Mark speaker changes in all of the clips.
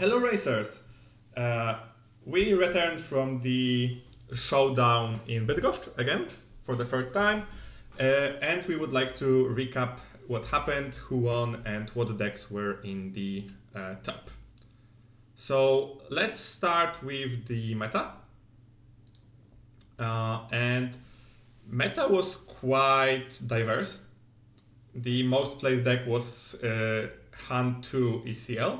Speaker 1: Hello, racers! Uh, we returned from the Showdown in Bydgoszcz again for the third time, and we would like to recap what happened, who won, and what decks were in the top. So let's start with the meta. And meta was quite diverse. The most played deck was Han 2 ECL.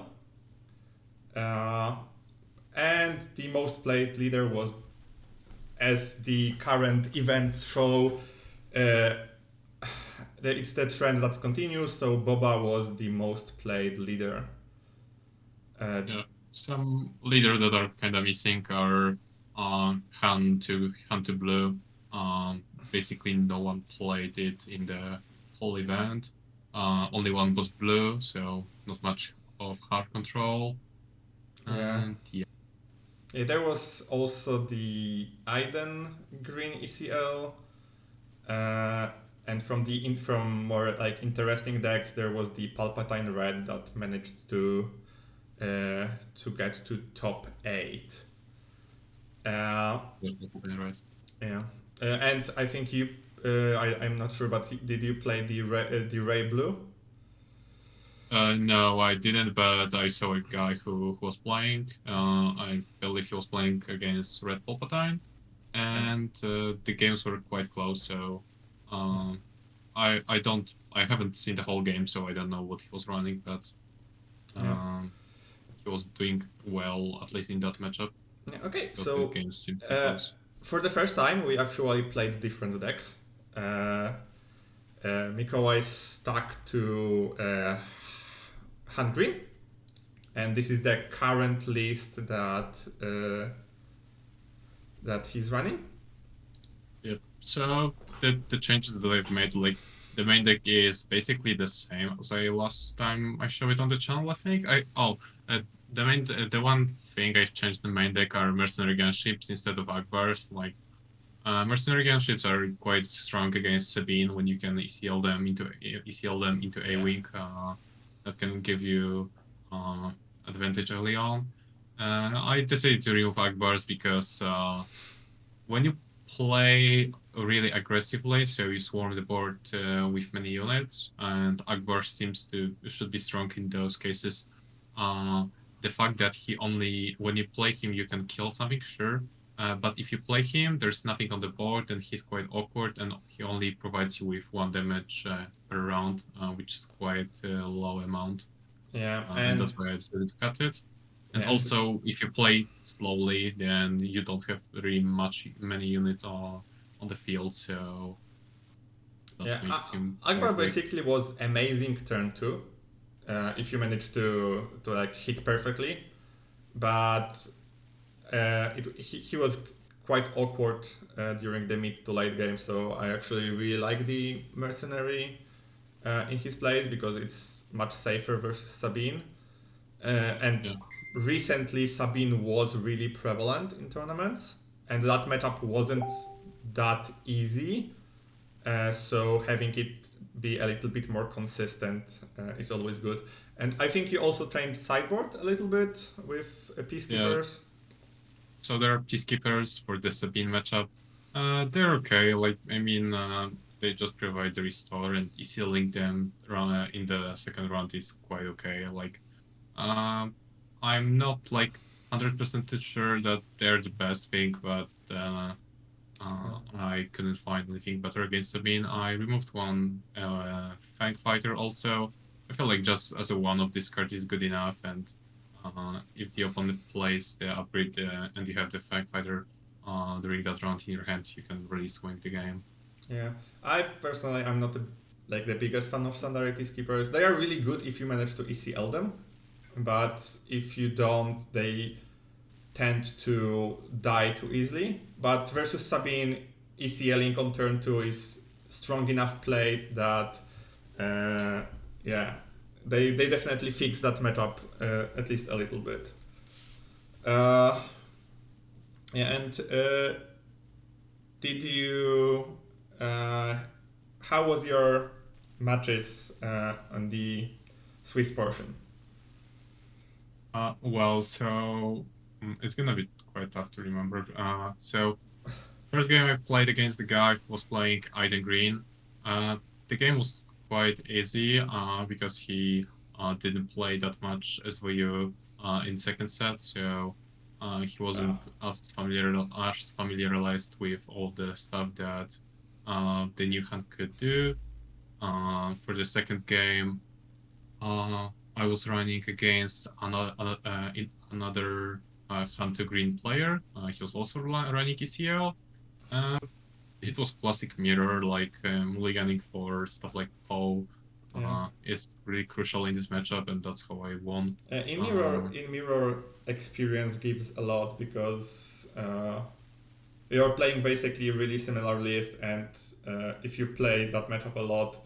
Speaker 1: And the most played leader was, as the current events show, it's the trend that continues, so Boba was the most played leader.
Speaker 2: Yeah, some leaders that are kind of missing are Han to Blue. Basically, no one played it in the whole event. Only one was Blue, so not much of hard control.
Speaker 1: Yeah.
Speaker 2: And yeah,
Speaker 1: There was also the Aiden Green ECL, and from more like interesting decks, there was the Palpatine Red that managed to get to top 8.
Speaker 2: right.
Speaker 1: Yeah, and I think you. I'm not sure, but did you play the Ray Blue?
Speaker 2: No, I didn't, but I saw a guy who was playing. I believe he was playing against Red Palpatine,
Speaker 1: Yeah.
Speaker 2: and the games were quite close. So
Speaker 1: Yeah.
Speaker 2: um, I haven't seen the whole game, so I don't know what he was running, but
Speaker 1: Yeah.
Speaker 2: um, he was doing well, at least in that matchup,
Speaker 1: Yeah. Okay,
Speaker 2: because the
Speaker 1: so
Speaker 2: games seemed to be
Speaker 1: uh,
Speaker 2: close.
Speaker 1: for the first time, we actually played different decks. Mikołaj stuck to Hand Green, and this is the current list that he's running.
Speaker 2: Yep. So the changes that I've made, like the main deck is basically the same as I last time I showed it on the channel. I think the one thing I've changed in the main deck are mercenary gunships instead of Akbars. Like mercenary gunships are quite strong against Sabine when you can ECL them into a
Speaker 1: Yeah.
Speaker 2: wing. That can give you uh, advantage early on. I decided to remove Akbars because when you play really aggressively, so you swarm the board with many units, and Akbar seems to should be strong in those cases. Uh, the fact that he only when you play him you can kill something, sure, but if you play him, there's nothing on the board, and he's quite awkward, and he only provides you with 1 damage per round, which is quite a low amount,
Speaker 1: Yeah,
Speaker 2: and that's why I decided to cut it. And
Speaker 1: and
Speaker 2: also, if you play slowly, then you don't have really many units on the field, so that
Speaker 1: yeah,
Speaker 2: makes him
Speaker 1: Akbar
Speaker 2: quite weak.
Speaker 1: basically was amazing turn 2, if you manage to like hit perfectly, but he was quite awkward during the mid to late game. So I actually really like the mercenary in his place because it's much safer versus Sabine. And
Speaker 2: Yeah,
Speaker 1: recently, Sabine was really prevalent in tournaments, and that matchup wasn't that easy. So having it be a little bit more consistent is always good. And I think you also changed sideboard a little bit with
Speaker 2: yeah.
Speaker 1: peacekeepers.
Speaker 2: So there are peacekeepers for the Sabine matchup. They're okay. Like I mean, they just provide the restore, and sealing them in the second round is quite okay. Like, um, I'm not like 100% sure that they're the best thing, but I couldn't find anything better against Sabine. I removed one Fang Fighter also. I feel like just as a one of this card is good enough, and if the opponent plays the upgrade and you have the Fang Fighter during that round in your hand, you can really swing the game.
Speaker 1: Yeah, I personally I'm not like the biggest fan of standard peacekeepers. They are really good if you manage to ECL them, but if you don't, they tend to die too easily. But versus Sabine, ECLing on turn 2 is strong enough play that yeah, they definitely fix that matchup at least a little bit. Uh, yeah, and did you? Uh, how was your matches on the Swiss portion?
Speaker 2: It's gonna be quite tough to remember. So first game I played against the guy who was playing Iden Green. The game was quite easy because he didn't play that much SWU in second set, so he wasn't as familiarized with all the stuff that the new hand could do. For the second game, I was running against another Hunter Green player. He was also running ECL. Uh, it was classic mirror, like mulliganing for stuff like Poe is really crucial in this matchup, and that's how I won.
Speaker 1: In mirror, experience gives a lot because you're playing basically really similar list, and if you play that matchup a lot,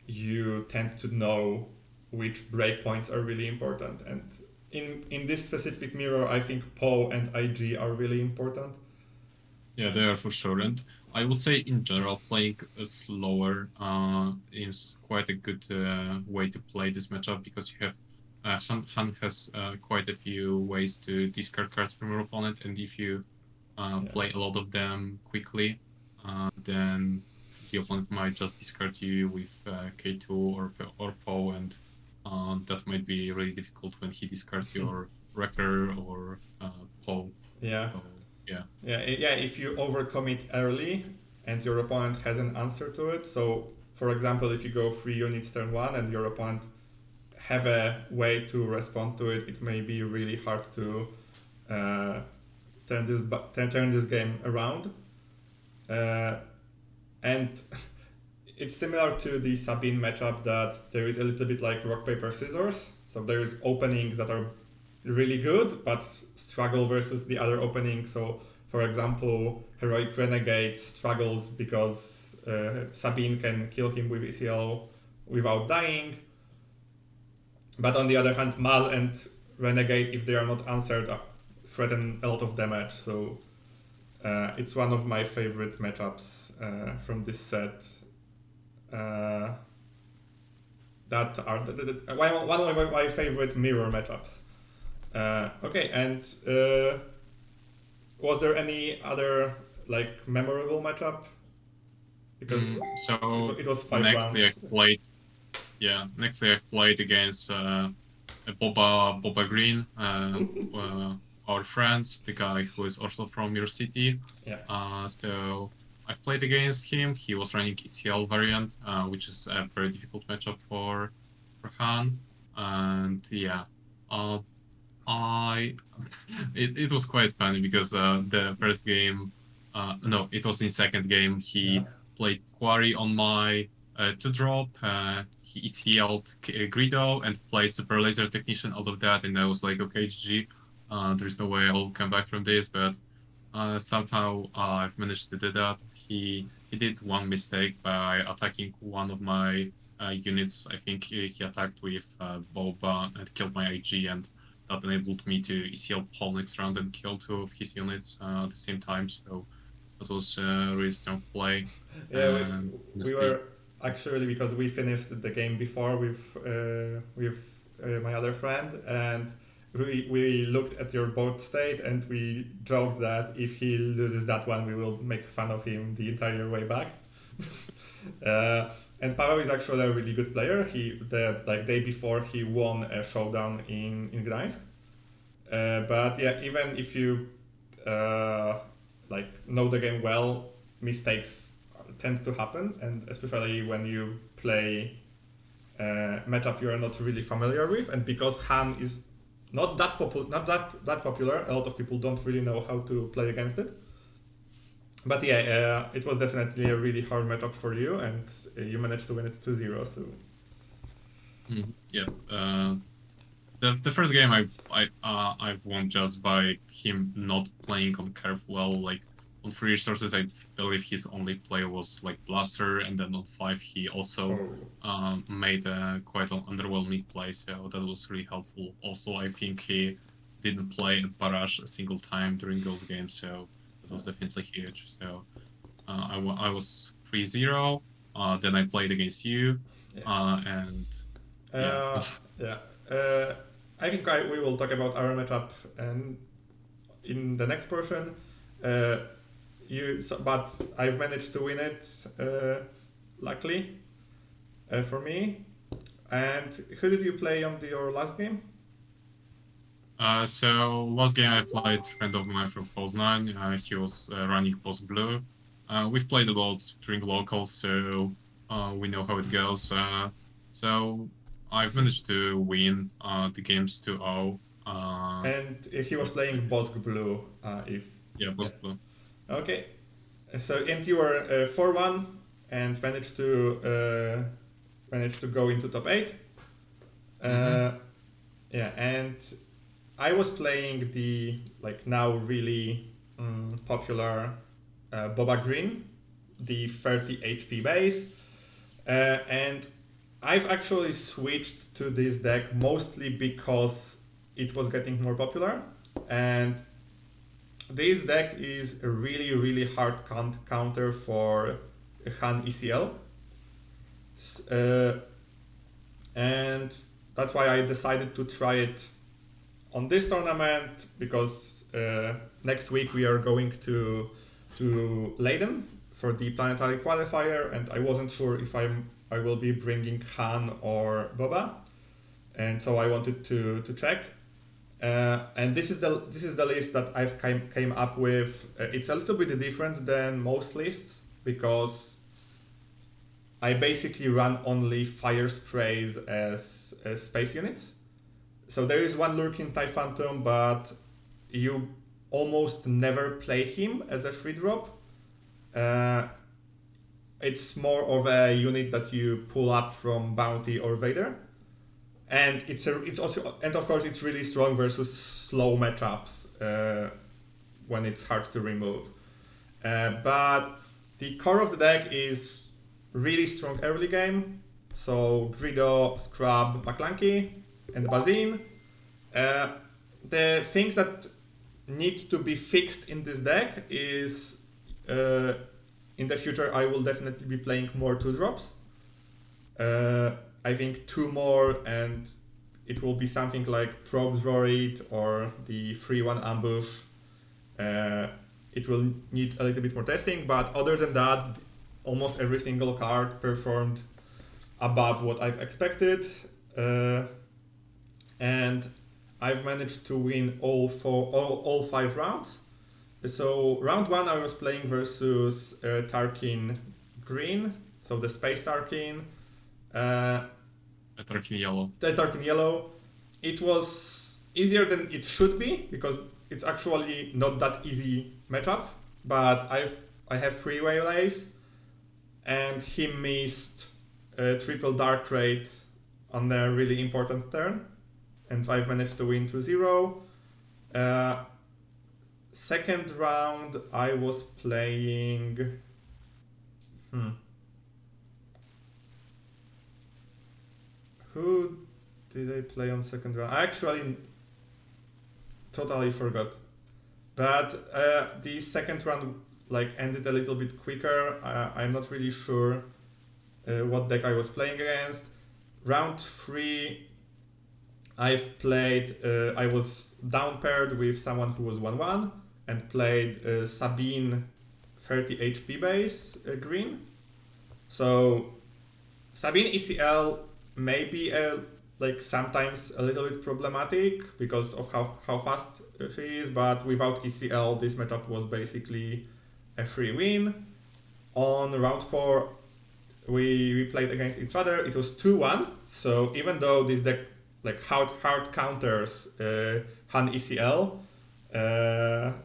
Speaker 1: you tend to know which breakpoints are really important. And in this specific mirror, I think Poe and IG are really important.
Speaker 2: Yeah, they are for sure. And I would say in general, playing slower is quite a good way to play this matchup because you have Han has quite a few ways to discard cards from your opponent, and if you play a lot of them quickly, then the opponent might just discard you with K2 or Poe, and that might be really difficult when he discards your Wrecker or Poe.
Speaker 1: Yeah.
Speaker 2: So, yeah.
Speaker 1: Yeah, if you overcommit early and your opponent has an answer to it. So, for example, if you go 3 units turn 1 and your opponent have a way to respond to it, it may be really hard to turn this game around. And it's similar to the Sabine matchup that there is a little bit like rock paper scissors. So there is openings that are really good but struggle versus the other opening. So for example, Heroic Renegade struggles because Sabine can kill him with ECL without dying. But on the other hand, Mal and Renegade, if they are not answered, threaten a lot of damage. So it's one of my favorite matchups from this set. That are one of my favorite mirror matchups. Okay, and was there any other like memorable matchup? Because
Speaker 2: so
Speaker 1: it was 5
Speaker 2: nextly
Speaker 1: rounds.
Speaker 2: Nextly I've played against Boba Green, our friends, the guy who is also from your city.
Speaker 1: Yeah.
Speaker 2: So I've played against him. He was running ECL variant, which is a very difficult matchup for Han. And yeah, I it was quite funny because the first game, no, it was in second game. He played Quarry on my 2-drop. He ECL'd Greedo and played Super Laser Technician out of that, and I was like, okay, GG. There's no way I'll come back from this, but somehow I've managed to do that. He did one mistake by attacking one of my units. I think he attacked with Boba and killed my IG, and that enabled me to ECL Paul next round and kill 2 of his units at the same time. So that was a really strong play.
Speaker 1: Yeah, we were actually, because we finished the game before with my other friend, and we looked at your board state and we joked that if he loses that one, we will make fun of him the entire way back. And Paweł is actually a really good player. The day before he won a showdown in Gdańsk. But yeah, even if you know the game well, mistakes tend to happen, and especially when you play matchup you are not really familiar with, and because Han is not that popular, a lot of people don't really know how to play against it. But yeah, it was definitely a really hard matchup for you, and you managed to win it 2-0. So
Speaker 2: yeah, the first game I've won just by him not playing on curve well. Like on 3 resources, I believe his only play was like Blaster, and then on 5 he also made a quite an underwhelming play, so that was really helpful. Also, I think he didn't play a Barrage a single time during those games, so that was definitely huge. So I was 3-0. Then I played against you, and yeah.
Speaker 1: yeah. I think we will talk about our matchup and in the next portion. But I've managed to win it, luckily, for me. And who did you play on your last game?
Speaker 2: So last game I played friend of mine from Poznan. He was running Post Blue. We've played a lot during locals, so we know how it goes. So I've managed to win the games 2-0.
Speaker 1: And he was playing Bydgoszcz Blue,
Speaker 2: Yeah, Post Blue.
Speaker 1: Okay. So and you were 4-1 and managed to go into top 8. Yeah, and I was playing the now really popular Boba Green, the 30 HP base, and I've actually switched to this deck mostly because it was getting more popular, and this deck is a really hard counter for Han ECL, and that's why I decided to try it on this tournament, because next week we are going to Leiden for the planetary qualifier, and I wasn't sure if I will be bringing Han or Boba, and so I wanted to check. And this is the list that I've came up with. It's a little bit different than most lists because I basically run only fire sprays as space units. So there is one lurking TIE Phantom, but you almost never play him as a free drop. It's more of a unit that you pull up from Bounty or Vader, and it's also, and of course it's really strong versus slow matchups when it's hard to remove. But the core of the deck is really strong early game. So Greedo, Scrub, McClunky, and Bazin. The things that need to be fixed in this deck is in the future I will definitely be playing more 2-drops. I think 2 more and it will be something like Probe Droid or the 3-1 Ambush. It will need a little bit more testing, but other than that, almost every single card performed above what I've expected. And I've managed to win all 5 rounds. So round 1 I was playing versus Tarkin Green, so the Space Tarkin.
Speaker 2: Tarkin Yellow.
Speaker 1: The Tarkin Yellow. It was easier than it should be because it's actually not that easy matchup. But I have 3 Waylays, and he missed a triple Dark Raid on a really important turn, and I've managed to win 2-0. Second round I was playing. Who did I play on second round? I actually totally forgot. But the second round ended a little bit quicker. I'm not really sure what deck I was playing against. Round 3, I've played. I was down paired with someone who was 1-1 and played Sabine 30 HP base green. So Sabine ECL may be sometimes a little bit problematic because of how fast she is, but without ECL this matchup was basically a free win. On round 4 we played against each other. It was 2-1, so even though this deck hard counters Han ECL,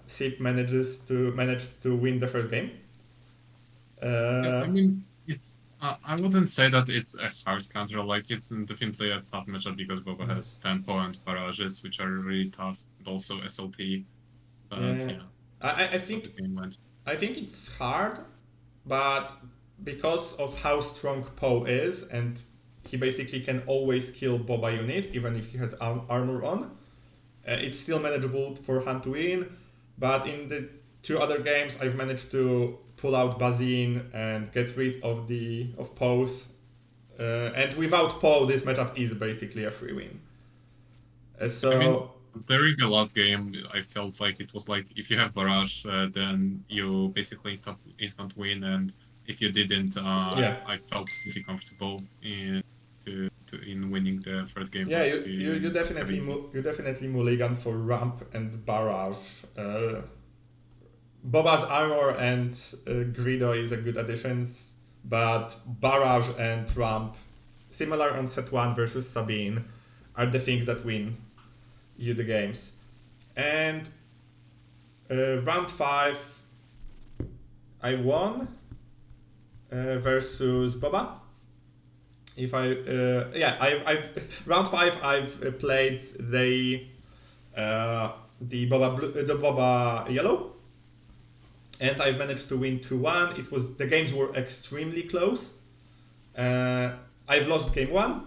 Speaker 1: Sip managed to win the first game.
Speaker 2: I mean, it's I wouldn't say that it's a hard counter. It's definitely a tough matchup because Boba has tempo and barrages, which are really tough, and also SLT. But
Speaker 1: I think it's hard, but because of how strong Poe is, and he basically can always kill Boba unit even if he has armor on, it's still manageable for Han to win. But in the 2 other games I've managed to pull out Bazin and get rid of Poe's, and without Poe this matchup is basically a free win. So
Speaker 2: during the last game, I felt like it was like if you have barrage, then you basically instant win, and if you didn't,
Speaker 1: yeah,
Speaker 2: I felt pretty comfortable in winning the third game,
Speaker 1: yeah,
Speaker 2: but
Speaker 1: you definitely
Speaker 2: having
Speaker 1: you definitely mulligan for ramp and barrage. Boba's armor and Greedo is a good additions, but barrage and ramp, similar on set one versus Sabine, are the things that win you the games. And round five, I won versus Boba. If I yeah, I round five I've played the Boba Yellow, and I managed to win 2-1. It was the games were extremely close. I've lost game one.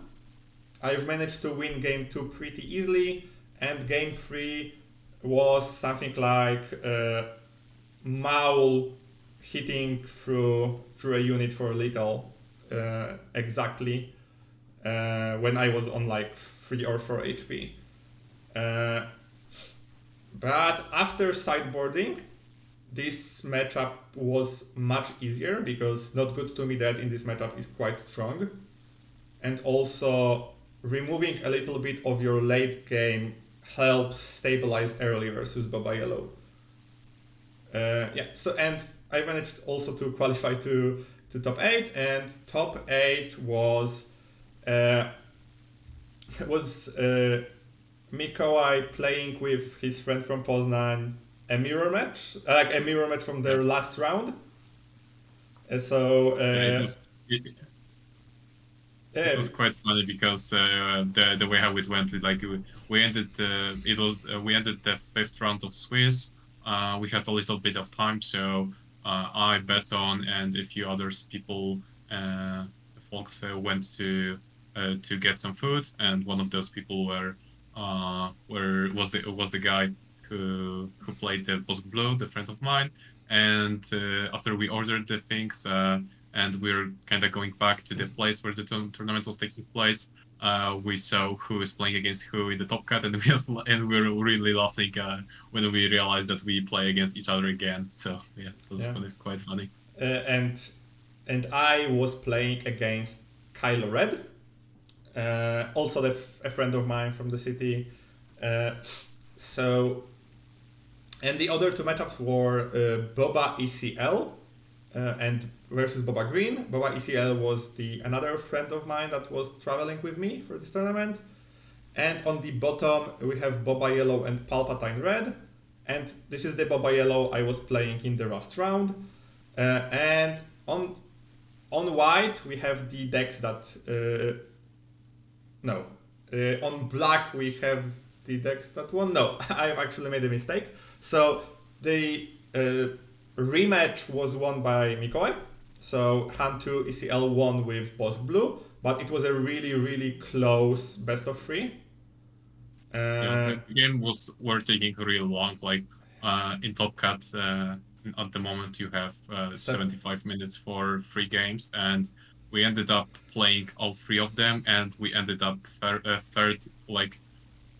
Speaker 1: I've managed to win game two pretty easily, and game three was something like Maul hitting through a unit for a little exactly when I was on like 3 or 4 HP. But after sideboarding, this matchup was much easier because Not Good to Me Dead in this matchup is quite strong. And also removing a little bit of your late game helps stabilize early versus Boba Yellow. Yeah, so and I managed also to qualify to top 8, and top 8 was uh, Mikołaj playing with his friend from Poznan a mirror match, like a mirror match from their last round. So
Speaker 2: it was quite funny because the way how it went, like we ended we ended the fifth round of Swiss. We had a little bit of time, so I bet on and a few others people folks went to get some food, and one of those people was the guy who played the Bosk Blue, the friend of mine, and after we ordered the things. And we're kind of going back to the place where the tournament was taking place. We saw who is playing against who in the top cut, and we were really laughing when we realized that we play against each other again. So yeah, it was quite funny.
Speaker 1: And I was playing against Kylo Red, also a friend of mine from the city. So, and the other two matchups were Boba ECL and versus Boba Green. Boba ECL was another friend of mine that was traveling with me for this tournament. And on the bottom we have Boba Yellow and Palpatine Red. And this is the Boba Yellow I was playing in the last round. And on white we have the decks that on black we have the decks that won. No, I've actually made a mistake. So the rematch was won by Mikołaj. So Han 2 ECL won with Bosk Blue, but it was a really, really close best of 3.
Speaker 2: The game were taking really long. Like in Top Cut, at the moment you have 75 minutes for 3 games, and we ended up playing all 3 of them, and we ended up third. Like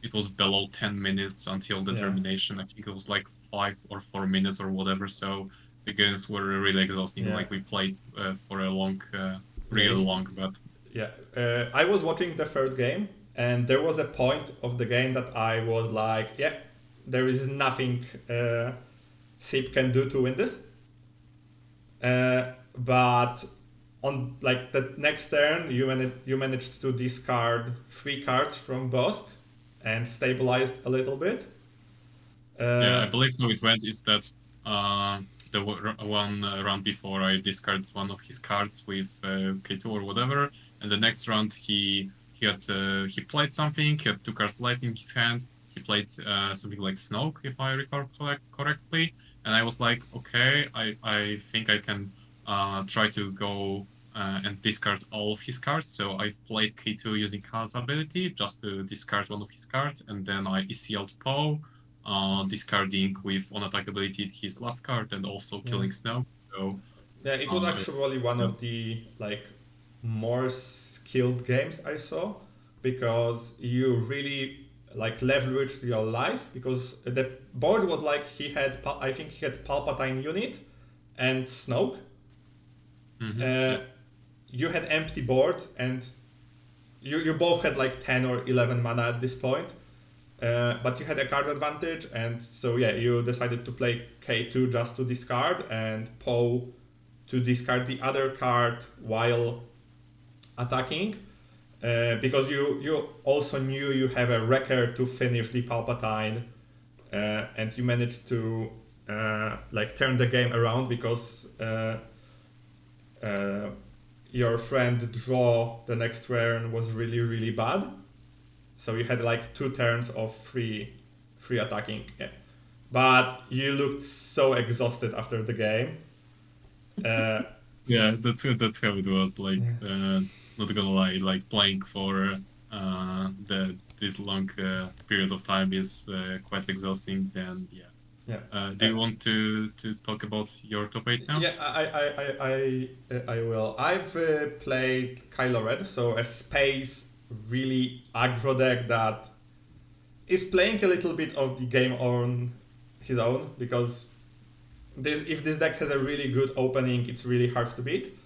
Speaker 2: it was below 10 minutes until the termination. I think it was like 5 or 4 minutes or whatever. So the games were really exhausting. Like we played for a long, really long. But
Speaker 1: yeah, I was watching the third game, and there was a point of the game that I was like, yeah, there is nothing Sip can do to win this. But on like the next turn, you managed to discard 3 cards from Bosk and stabilized a little bit.
Speaker 2: Yeah, I believe how it went is that the one round before I discarded one of his cards with K2 or whatever, and the next round he played something. He had 2 cards left in his hand. He played something like Snoke, if I recall correctly, and I was like, okay, I think I can try to go and discard all of his cards. So I played K2 using Khan's ability just to discard one of his cards, and then I ECL'd Poe. Discarding with on attack ability his last card and also killing Snow. So
Speaker 1: yeah, it was actually one of the like more skilled games I saw, because you really like leveraged your life, because the board was like I think he had Palpatine unit and Snoke. You had empty board, and you both had like 10 or 11 mana at this point. But you had a card advantage, and so yeah, you decided to play K2 just to discard, and Poe to discard the other card while attacking. Because you also knew you have a Wrecker to finish the Palpatine, and you managed to like turn the game around, because your friend draw the next turn was really, really bad. So you had like 2 turns of free attacking. Yeah. But you looked so exhausted after the game.
Speaker 2: Yeah, that's how it was. Like, not gonna lie, like playing for this long period of time is quite exhausting. Then yeah.
Speaker 1: Yeah.
Speaker 2: Do you want to talk about your top 8 now?
Speaker 1: Yeah, I will. I've played Kylo Ren, so a space really aggro deck that is playing a little bit of the game on his own, because if this deck has a really good opening, it's really hard to beat.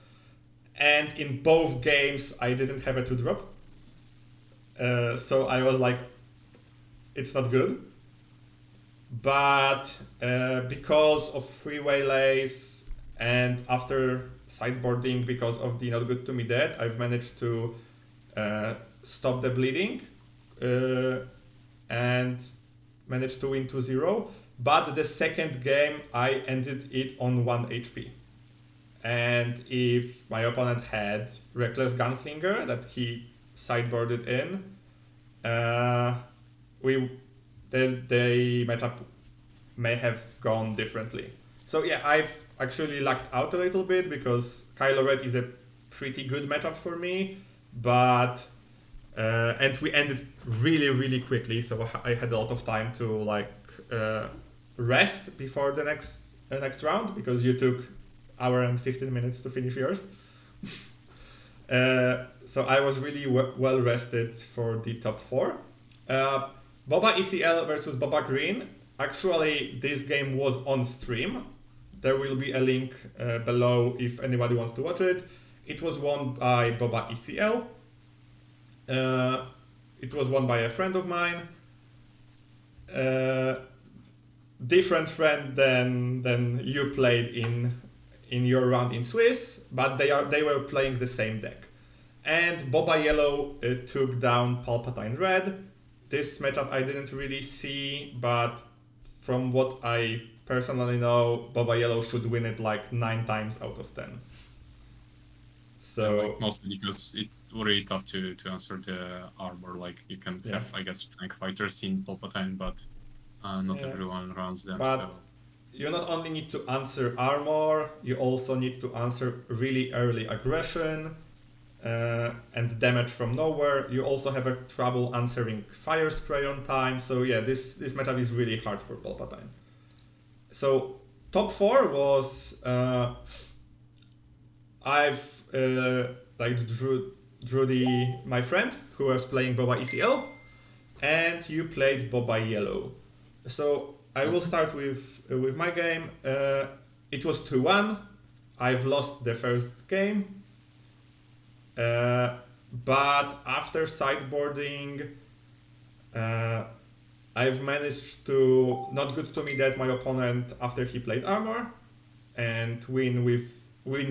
Speaker 1: And in both games, I didn't have a 2-drop. So I was like, it's not good. But because of free waylays and after sideboarding because of the Not Good To Me dead, I've managed to stop the bleeding and managed to win 2-0. But the second game, I ended it on 1 HP. And if my opponent had Reckless Gunslinger that he sideboarded in, the matchup may have gone differently. So yeah, I've actually lucked out a little bit, because Kylo Ren is a pretty good matchup for me, but and we ended really, really quickly, so I had a lot of time to like rest before the next round, because you took hour and 15 minutes to finish yours. So I was really well rested for the top 4. Boba ECL versus Boba Green. Actually, this game was on stream. There will be a link below if anybody wants to watch it. It was won by Boba ECL. It was won by a friend of mine. Different friend than you played in your round in Swiss, but they were playing the same deck. And Boba Yellow took down Palpatine Red. This matchup I didn't really see, but from what I personally know, Boba Yellow should win it like 9 times out of 10. So
Speaker 2: yeah, like mostly because it's really tough to answer the armor. Like you can have, I guess, flank fighters in Palpatine, but not everyone runs them.
Speaker 1: But
Speaker 2: so
Speaker 1: you not only need to answer armor, you also need to answer really early aggression and damage from nowhere. You also have a trouble answering fire spray on time. So yeah, this matchup is really hard for Palpatine. So top 4 was I've drew my friend who was playing Boba ECL, and you played Boba Yellow. So I will start with my game. It was 2-1. I've lost the first game. But after sideboarding, I've managed to Not Good To Me dead my opponent after he played armor, and win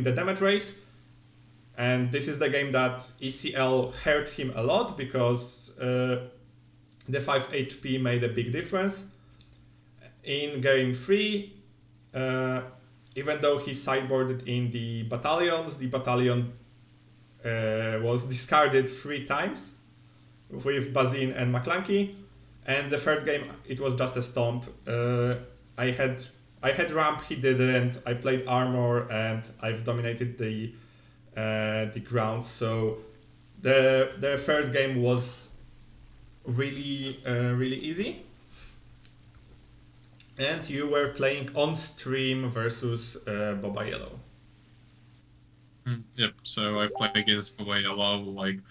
Speaker 1: the damage race. And this is the game that ECL hurt him a lot, because the 5 HP made a big difference. In game 3, even though he sideboarded in the battalion was discarded 3 times with Bazin and McClunky, and the third game it was just a stomp. I had ramp, he didn't. I played armor, and I've dominated the ground. So the third game was really easy. And you were playing on stream versus Boba Yellow.
Speaker 2: Yep. So I played against Boba Yellow. Like,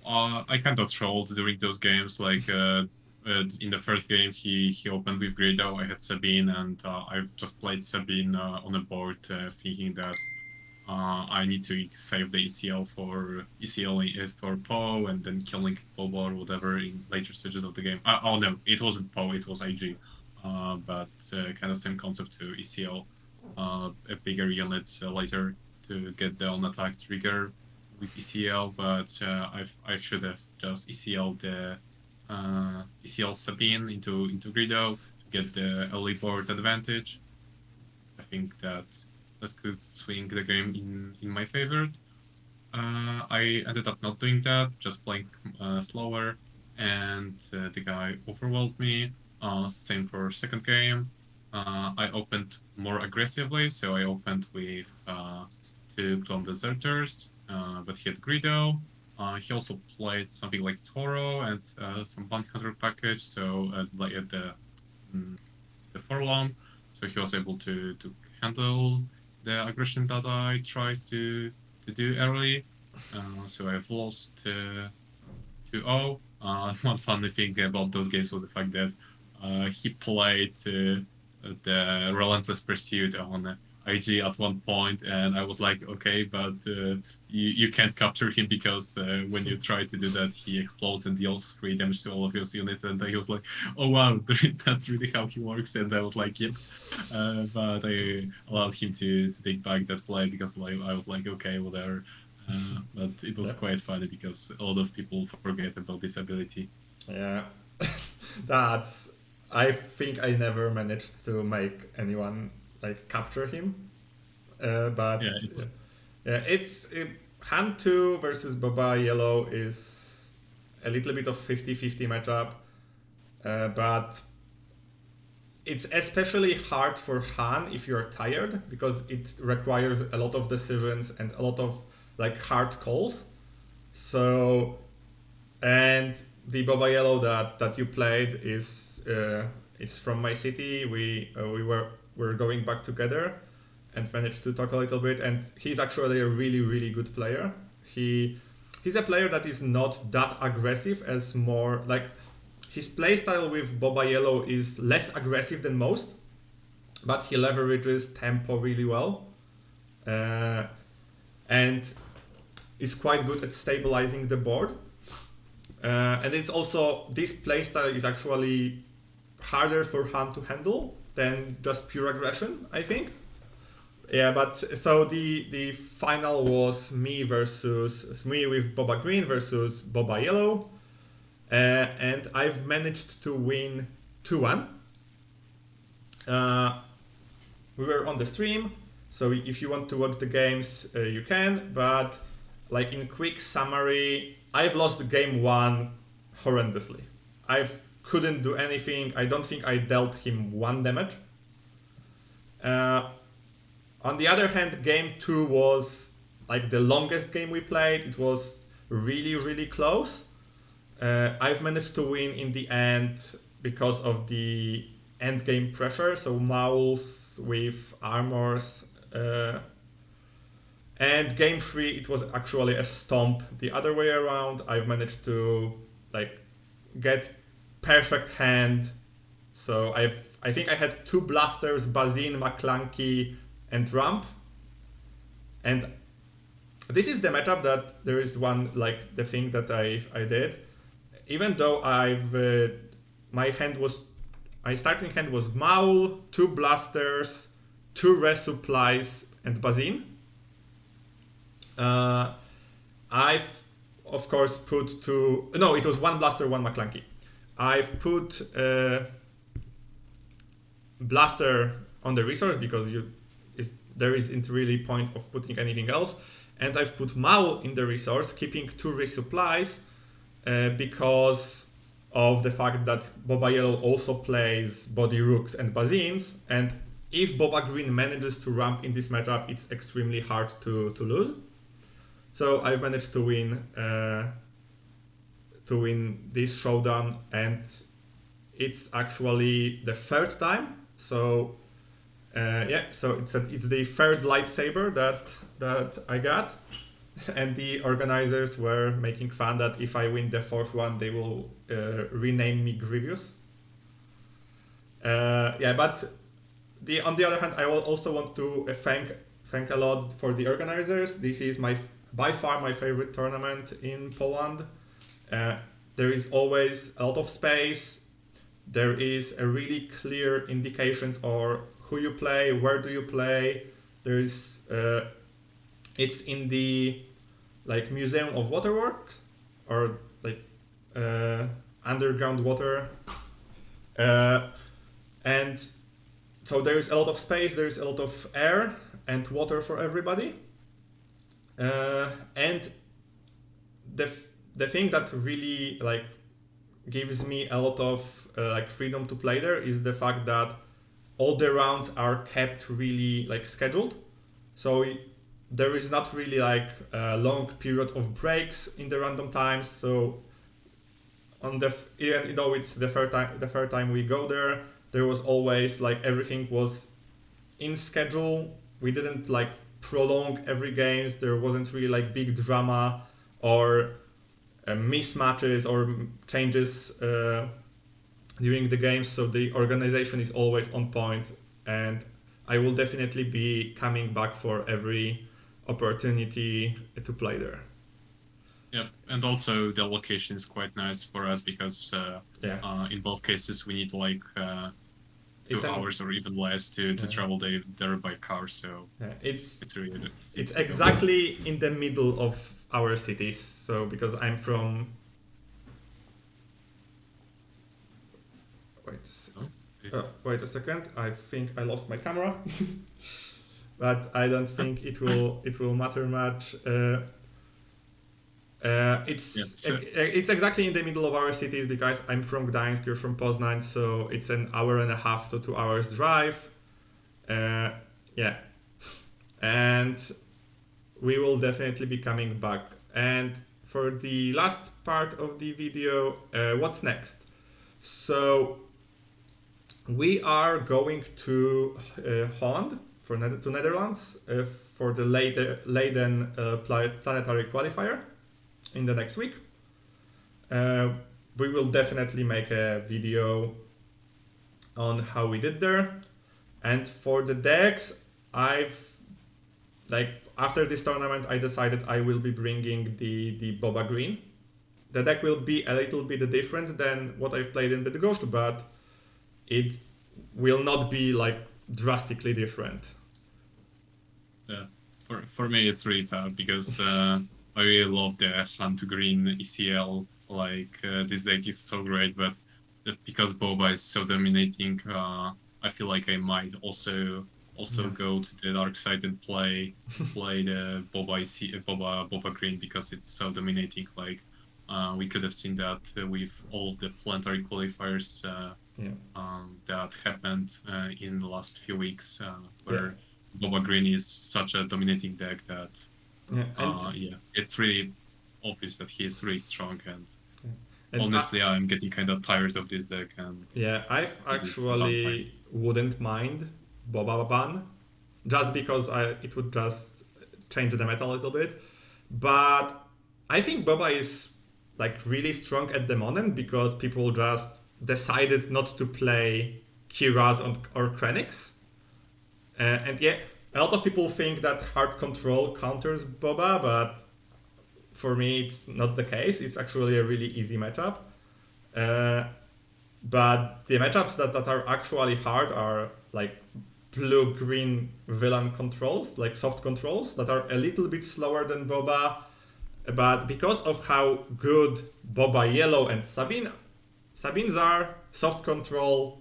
Speaker 2: I kind of trolled during those games. Like in the first game, he opened with Grado. I had Sabine, and I just played Sabine on a board, thinking that I need to save the ECL for Poe, and then killing Boba or whatever in later stages of the game. Oh no, it wasn't Poe, it was IG. But kind of same concept to ECL, a bigger unit later to get the on attack trigger with ECL. But I should have just ECL Sabine into Grido to get the early board advantage. I think that could swing the game in my favor. I ended up not doing that, just playing slower, and the guy overwhelmed me. Same for second game. I opened more aggressively, so I opened with two Clone Deserters, but he had Greedo. He also played something like Toro and some Bounty Hunter package, so like at the Forlorn, so he was able to handle the aggression that I tried to do early. So I've lost 2-0. One funny thing about those games was the fact that he played the Relentless Pursuit on IG at one point, and I was like, okay, but you can't capture him because when you try to do that, he explodes and deals 3 damage to all of your units. And he was like, oh wow, that's really how he works. And I was like, yep. But I allowed him to take back that play because like I was like, okay, whatever. But it was quite funny because a lot of people forget about this ability.
Speaker 1: Yeah, that's. I think I never managed to make anyone like capture him, but
Speaker 2: Yeah,
Speaker 1: it's hand 2 versus Boba Yellow is a little bit of 50-50 matchup, but it's especially hard for Han if you're tired because it requires a lot of decisions and a lot of like hard calls. So, and the Boba Yellow that you played is from my city. We were going back together and managed to talk a little bit. And he's actually a really good player. He's a player that is not that aggressive as more like his playstyle with Boba Yellow is less aggressive than most, but he leverages tempo really well, and is quite good at stabilizing the board. And it's also this playstyle is actually harder for Han to handle than just pure aggression, I think. Yeah, but so the final was me with Boba Green versus Boba Yellow, and I've managed to win 2-1. We were on the stream, so if you want to watch the games, you can. But like in quick summary, I've lost game 1 horrendously. I couldn't do anything. I don't think I dealt him 1 damage. On the other hand, game 2 was like the longest game we played. It was really close. I've managed to win in the end because of the end game pressure. So Mauls with armors. And game 3, it was actually a stomp the other way around. I've managed to like get perfect hand. So I think I had 2 blasters, Bazin, McClunky, and Ramp. And this is the matchup that there is one like the thing that I did. Even though my starting hand was Maul, 2 blasters, 2 resupplies, and Bazin. I've of course put 2. No, it was 1 blaster, 1 McClunky. I've put blaster on the resource because there isn't really point of putting anything else. And I've put Maul in the resource, keeping 2 resupplies because of the fact that Boba Yellow also plays Body Rooks and Bazins, and if Boba Green manages to ramp in this matchup, it's extremely hard to lose. So I've managed to win this showdown, and it's actually the 3rd time. So so it's the 3rd lightsaber that I got. and the organizers were making fun that if I win the fourth one, they will rename me Grievous. But on the other hand, I will also want to thank a lot for the organizers. This is by far my favorite tournament in Poland. There is always a lot of space. There is a really clear indications or who you play, where do you play. There is it's in the like Museum of Waterworks or like underground water, and so there is a lot of space. There is a lot of air and water for everybody, and the thing that really like gives me a lot of like freedom to play there is the fact that all the rounds are kept really like scheduled. So there is not really like a long period of breaks in the random times. So even though it's the third time we go there was always like everything was in schedule. We didn't like prolong every games. There wasn't really like big drama or mismatches or changes during the games. So the organization is always on point, and I will definitely be coming back for every opportunity to play there.
Speaker 2: Yep, and also the location is quite nice for us because in both cases we need like 2 hours or even less to travel there by car. So it's really
Speaker 1: it's exactly in the middle of our cities. So because I'm from wait a second, I think I lost my camera. But I don't think it will matter much. It's exactly in the middle of our cities because I'm from Gdańsk, you're from Poznań, so it's an hour and a half to 2 hours drive. And we will definitely be coming back. And for the last part of the video, what's next? So we are going to Holland to Netherlands for the Leiden planetary qualifier in the next week. We will definitely make a video on how we did there. And for the decks, after this tournament, I decided I will be bringing the Boba Green. The deck will be a little bit different than what I've played in Bydgoszcz, but it will not be like drastically different.
Speaker 2: Yeah, for me it's really tough because I really love the Hunt Green ECL. This deck is so great, but because Boba is so dominating, I feel like I might also go to the dark side and play the Boba Green because it's so dominating. We could have seen that with all the planetary qualifiers that happened in the last few weeks, where Boba Green is such a dominating deck that it's really obvious that he is really strong, and honestly I'm getting kind of tired of this deck. And
Speaker 1: I actually wouldn't mind Boba ban, just because it would just change the meta a little bit. But I think Boba is like really strong at the moment because people just decided not to play Kiras or Krennics. And a lot of people think that hard control counters Boba, but for me it's not the case. It's actually a really easy matchup. But the matchups that are actually hard are like blue-green villain controls, like soft controls that are a little bit slower than Boba. But because of how good Boba Yellow and Sabines are, soft control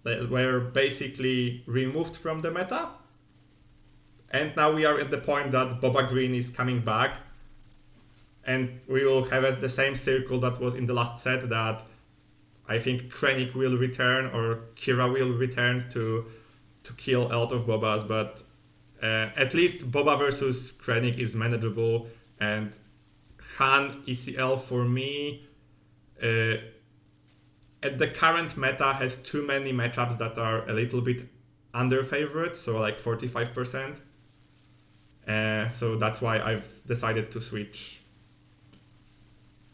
Speaker 1: were basically removed from the meta. And now we are at the point that Boba Green is coming back. And we will have the same circle that was in the last set, that I think Krennic will return or Kira will return to kill a lot of Bobas. But at least Boba versus Krennic is manageable. And Han ECL for me at the current meta has too many matchups that are a little bit under favorite, so like 45%. So that's why I've decided to switch.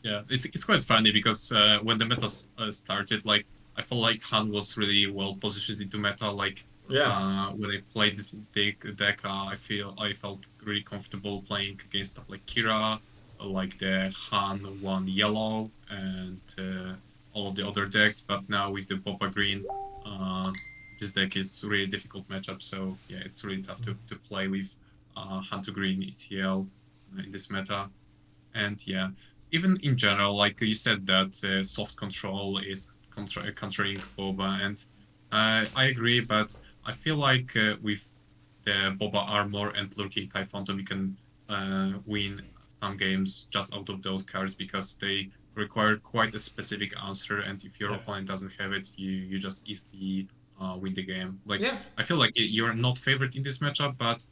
Speaker 2: Yeah, it's quite funny because when the meta started, like I felt like Han was really well positioned into meta. Like when I played this deck, I felt really comfortable playing against stuff like Kira, like the Han one yellow, and all of the other decks. But now with the Boba Green, this deck is really difficult matchup. So yeah, it's really tough to play with Han to Green ECL in this meta. And yeah, even in general, like you said, that soft control is countering Boba, and I agree. But I feel like with the Boba armor and lurking Typhantom, you can win some games just out of those cards because they require quite a specific answer, and if your opponent doesn't have it, you just easily win the game. Like I feel like you're not favored in this matchup, but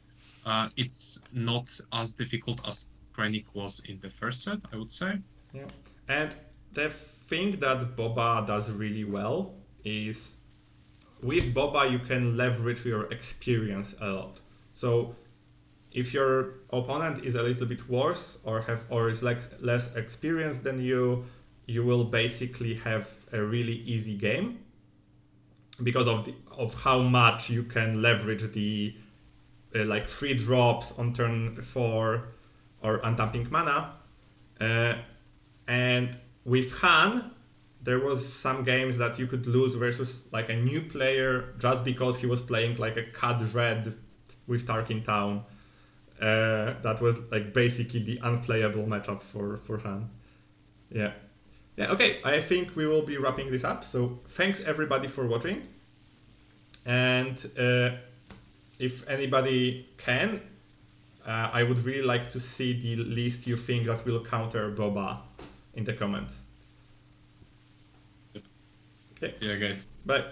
Speaker 2: it's not as difficult as Krennic was in the first set, I would say.
Speaker 1: Yeah, and the thing that Boba does really well is with Boba you can leverage your experience a lot. So if your opponent is a little bit worse or is like less experienced than you will basically have a really easy game because of how much you can leverage the like free drops on turn 4 or untapping mana. And with Han, there was some games that you could lose versus like a new player just because he was playing like a Cad Red with Tarkin Town. That was like basically the unplayable matchup for Han. Yeah. Yeah, okay, I think we will be wrapping this up. So thanks everybody for watching. And if anybody can, I would really like to see the list you think that will counter Boba in the comments.
Speaker 2: Yep.
Speaker 1: Okay.
Speaker 2: Yeah, guys.
Speaker 1: Bye.